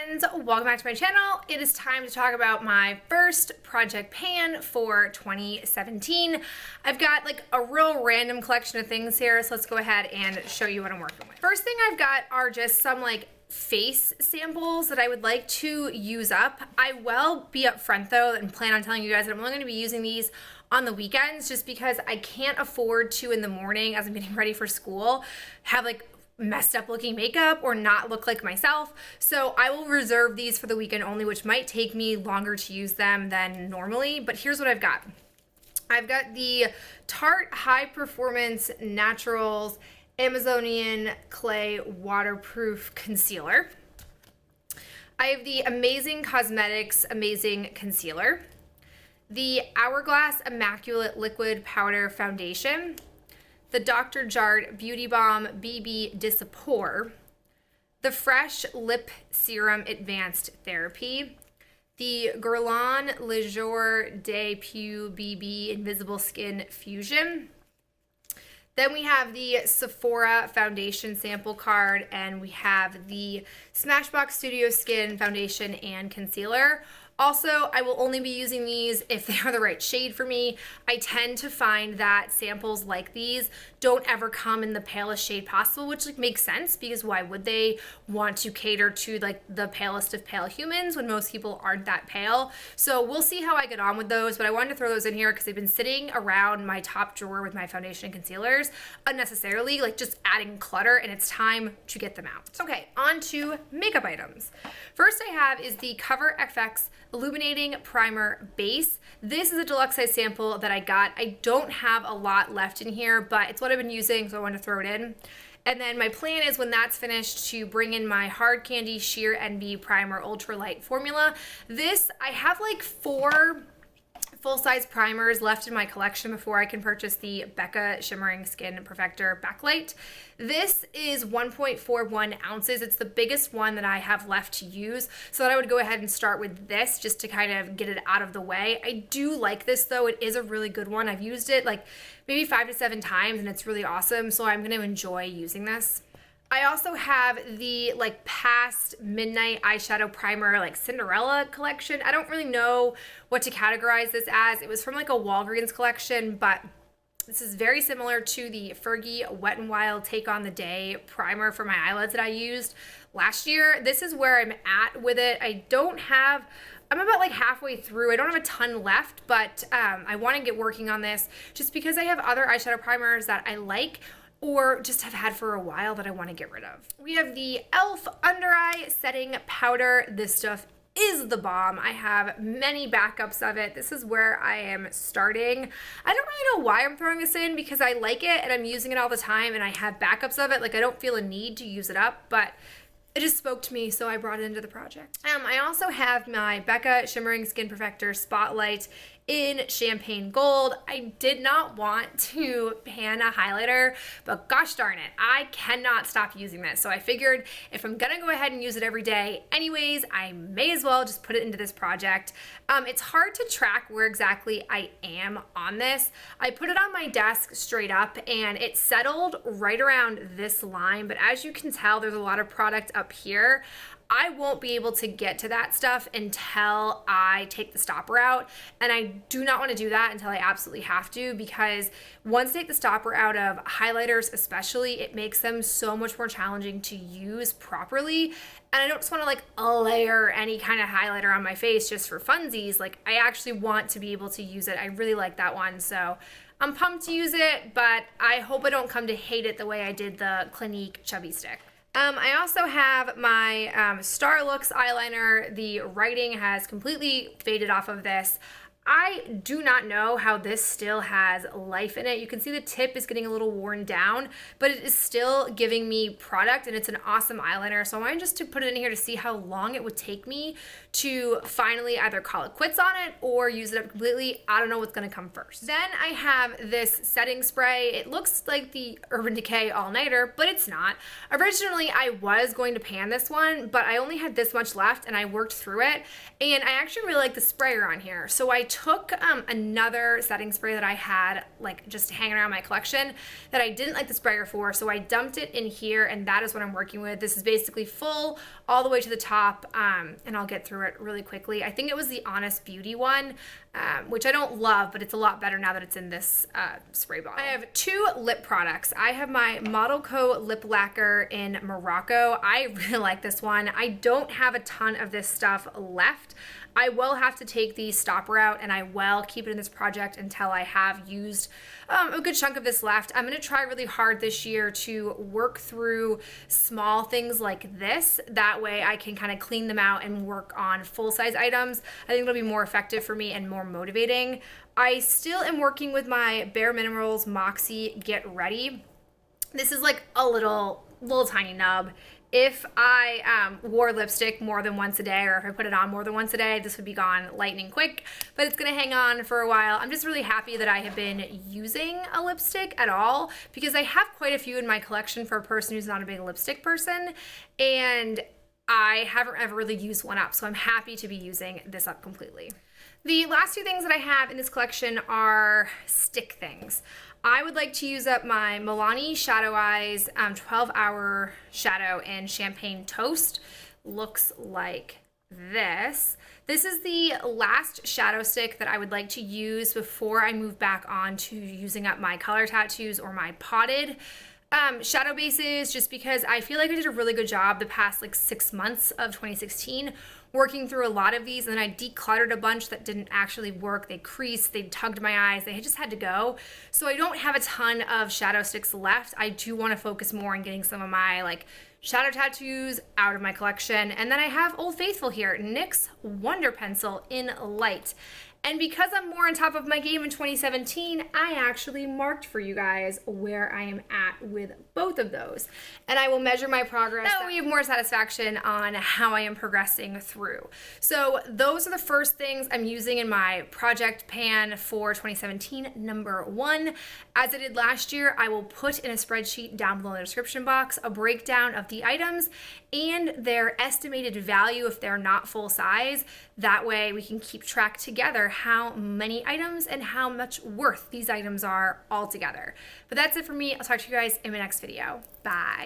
friends, welcome back to my channel. It is time to talk about my first project pan for 2017. I've got like a real random collection of things here, so let's go ahead and show you what I'm working with. First thing I've got are just some like face samples that I would like to use up. I will be upfront though and plan on telling you guys that I'm only going to be using these on the weekends just because I can't afford to in the morning as I'm getting ready for school have like messed up looking makeup or not look like myself. So I will reserve these for the weekend only, which might take me longer to use them than normally, but here's what I've got. I've got the Tarte High Performance Naturals Amazonian Clay Waterproof Concealer. I have the Amazing Cosmetics Amazing Concealer, the Hourglass Immaculate Liquid Powder Foundation, the Dr. Jart Beauty Balm BB Dissapore, the Fresh Lip Serum Advanced Therapy, the Guerlain Le Jour de Peau BB Invisible Skin Fusion. Then we have the Sephora Foundation Sample Card, and we have the Smashbox Studio Skin Foundation and Concealer. Also, I will only be using these if they are the right shade for me. I tend to find that samples like these don't ever come in the palest shade possible, which like makes sense because why would they want to cater to like the palest of pale humans when most people aren't that pale? So we'll see how I get on with those, but I wanted to throw those in here because they've been sitting around my top drawer with my foundation and concealers unnecessarily, like just adding clutter, and it's time to get them out. Okay, on to makeup items. First I have is the Cover FX Illuminating Primer Base. This is a deluxe size sample that I got. I don't have a lot left in here, but it's what I've been using, so I wanted to throw it in. And then my plan is when that's finished to bring in my Hard Candy Sheer Envy Primer Ultralight formula. This, I have like 4 full-size primers left in my collection before I can purchase the Becca Shimmering Skin Perfector Backlight. This is 1.41 ounces. It's the biggest one that I have left to use, so that I would go ahead and start with this just to kind of get it out of the way. I do like this though. It is a really good one. I've used it like maybe 5 to 7 times and it's really awesome, so I'm going to enjoy using this. I also have the like past midnight eyeshadow primer like Cinderella collection. I don't really know what to categorize this as. It was from like a Walgreens collection, but this is very similar to the Fergie Wet n Wild Take on the Day primer for my eyelids that I used last year. This is where I'm at with it. I'm about like halfway through. I don't have a ton left, but I want to get working on this just because I have other eyeshadow primers that I like or just have had for a while that I want to get rid of. We have the e.l.f. Under Eye Setting Powder. This stuff is the bomb. I have many backups of it. This is where I am starting. I don't really know why I'm throwing this in because I like it and I'm using it all the time and I have backups of it. Like I don't feel a need to use it up, but it just spoke to me, so I brought it into the project. I also have my Becca Shimmering Skin Perfector Spotlight in Champagne Gold. I did not want to pan a highlighter, but gosh darn it, I cannot stop using this. So I figured if I'm gonna go ahead and use it every day anyways, I may as well just put it into this project. It's hard to track where exactly I am on this. I put it on my desk straight up and it settled right around this line, but as you can tell, there's a lot of product up here. I won't be able to get to that stuff until I take the stopper out, and I do not want to do that until I absolutely have to, because once I take the stopper out of highlighters especially, it makes them so much more challenging to use properly, and I don't just want to like layer any kind of highlighter on my face just for funsies. Like I actually want to be able to use it. I really like that one, so I'm pumped to use it, but I hope I don't come to hate it the way I did the Clinique Chubby Stick. I also have my Starlooks eyeliner. The writing has completely faded off of this. I do not know how this still has life in it. You can see the tip is getting a little worn down, but it is still giving me product, and it's an awesome eyeliner. So I wanted just to put it in here to see how long it would take me to finally either call it quits on it or use it up completely. I don't know what's gonna come first. Then I have this setting spray. It looks like the Urban Decay All Nighter, but it's not. Originally, I was going to pan this one, but I only had this much left and I worked through it. And I actually really like the sprayer on here. So I took another setting spray that I had like just hanging around my collection that I didn't like the sprayer for, so I dumped it in here, and that is what I'm working with. This is basically full all the way to the top, and I'll get through it really quickly. I think it was the Honest Beauty one, which I don't love, but it's a lot better now that it's in this spray bottle. I have 2 lip products. I have my Model Co lip lacquer in Morocco. I really like this one. I don't have a ton of this stuff left. I will have to take the stopper out, and I will keep it in this project until I have used a good chunk of this left. I'm gonna try really hard this year to work through small things like this. That way I can kind of clean them out and work on full-size items. I think it'll be more effective for me and more motivating. I still am working with my Bare Minerals Moxie Get Ready. This is like a little tiny nub. If I wore lipstick more than once a day, or if I put it on more than once a day, this would be gone lightning quick, but it's gonna hang on for a while. I'm just really happy that I have been using a lipstick at all, because I have quite a few in my collection for a person who's not a big lipstick person, and I haven't ever really used one up, so I'm happy to be using this up completely. The last 2 things that I have in this collection are stick things. I would like to use up my Milani Shadow Eyes 12-hour shadow in Champagne Toast. Looks like this. This is the last shadow stick that I would like to use before I move back on to using up my color tattoos or my potted shadow bases, just because I feel like I did a really good job the past like 6 months of 2016 working through a lot of these, and then I decluttered a bunch that didn't actually work. They creased, they tugged my eyes, they just had to go. So I don't have a ton of shadow sticks left. I do want to focus more on getting some of my like shadow tattoos out of my collection. And then I have Old Faithful here, NYX Wonder Pencil in Light. And because I'm more on top of my game in 2017, I actually marked for you guys where I am at with both of those. And I will measure my progress. That way we have more satisfaction on how I am progressing through. So those are the first things I'm using in my project pan for 2017, number 1. As I did last year, I will put in a spreadsheet down below in the description box a breakdown of the items and their estimated value if they're not full size. That way we can keep track together how many items and how much worth these items are all together. But that's it for me. I'll talk to you guys in my next video. Bye.